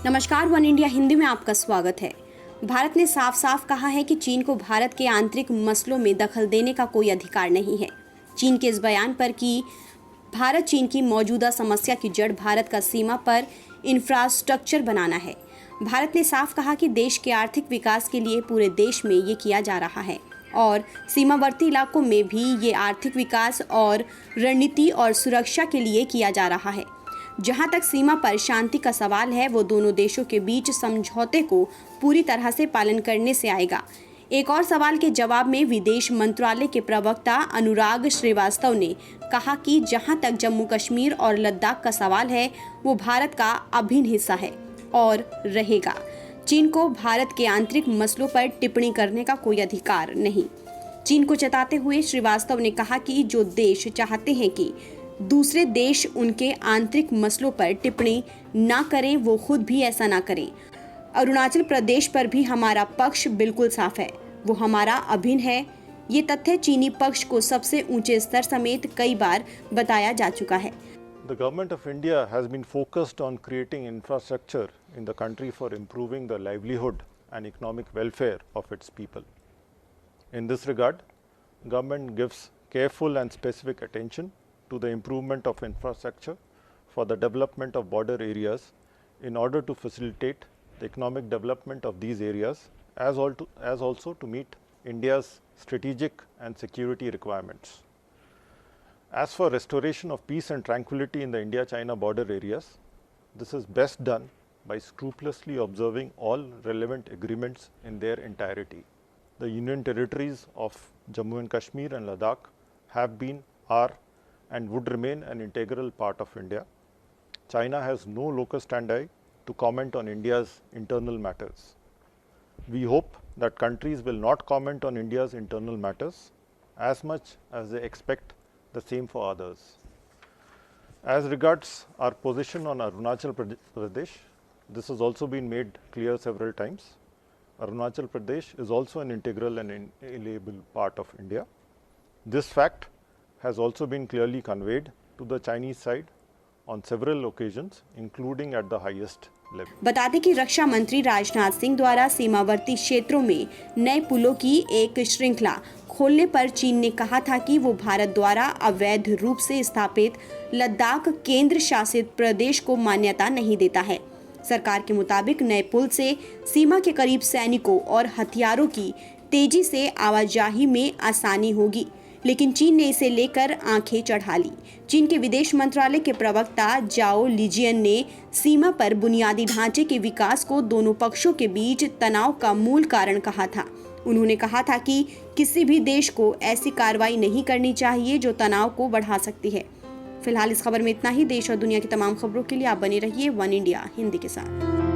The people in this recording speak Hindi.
नमस्कार, वन इंडिया हिंदी में आपका स्वागत है। भारत ने साफ साफ कहा है कि चीन को भारत के आंतरिक मसलों में दखल देने का कोई अधिकार नहीं है। चीन के इस बयान पर कि भारत चीन की मौजूदा समस्या की जड़ भारत का सीमा पर इंफ्रास्ट्रक्चर बनाना है। भारत ने साफ कहा कि देश के आर्थिक विकास के लिए पूरे देश में ये किया जा रहा है और सीमावर्ती इलाकों में भी ये आर्थिक विकास और रणनीति और सुरक्षा के लिए किया जा रहा है। जहां तक सीमा पर शांति का सवाल है, वो दोनों देशों के बीच समझौते को पूरी तरह से पालन करने से आएगा। एक और सवाल के जवाब में विदेश मंत्रालय के प्रवक्ता अनुराग श्रीवास्तव ने कहा कि जहां तक जम्मू कश्मीर और लद्दाख का सवाल है, वो भारत का अभिन्न हिस्सा है और रहेगा। चीन को भारत के आंतरिक मसलों पर टिप्पणी करने का कोई अधिकार नहीं। चीन को चेताते हुए श्रीवास्तव ने कहा कि जो देश चाहते हैं कि दूसरे देश उनके आंतरिक मसलों पर टिप्पणी ना करें, वो खुद भी ऐसा ना करें। अरुणाचल प्रदेश पर भी हमारा पक्ष बिल्कुल साफ है, वो हमारा अभिन्न है। ये तथ्य चीनी पक्ष को सबसे ऊंचे स्तर समेत कई बार बताया जा चुका है। The government of India has been focused on creating infrastructure in the country for improving the livelihood and economic welfare of its people. In this regard, government gives careful and specific attention to the improvement of infrastructure for the development of border areas in order to facilitate the economic development of these areas as also to meet India's strategic and security requirements. As for restoration of peace and tranquility in the India-China border areas, this is best done by scrupulously observing all relevant agreements in their entirety. The Union territories of Jammu and Kashmir and Ladakh have been, are and would remain an integral part of India. China has no locus standi to comment on India's internal matters. We hope that countries will not comment on India's internal matters as much as they expect the same for others. As regards our position on Arunachal Pradesh, this has also been made clear several times. Arunachal Pradesh is also an integral and inalienable part of India. This fact has also been clearly conveyed to the Chinese side on several occasions, including at the highest level. बता दें कि रक्षा मंत्री राजनाथ सिंह द्वारा सीमावर्ती क्षेत्रों में नए पुलों की एक श्रृंखला खोलने पर चीन ने कहा था कि वो भारत द्वारा अवैध रूप से स्थापित लद्दाख केंद्र शासित प्रदेश को मान्यता नहीं देता है। सरकार के मुताबिक नए पुल से सीमा के करीब सैनिकों और हथियारों की तेजी से आवाजाही में आसानी होगी, लेकिन चीन ने इसे लेकर आंखें चढ़ा ली। चीन के विदेश मंत्रालय के प्रवक्ता जाओ लिजियन ने सीमा पर बुनियादी ढांचे के विकास को दोनों पक्षों के बीच तनाव का मूल कारण कहा था। उन्होंने कहा था कि किसी भी देश को ऐसी कार्रवाई नहीं करनी चाहिए जो तनाव को बढ़ा सकती है। फिलहाल इस खबर में इतना ही। देश और दुनिया की तमाम खबरों के लिए आप बने रहिए वन इंडिया हिंदी के साथ।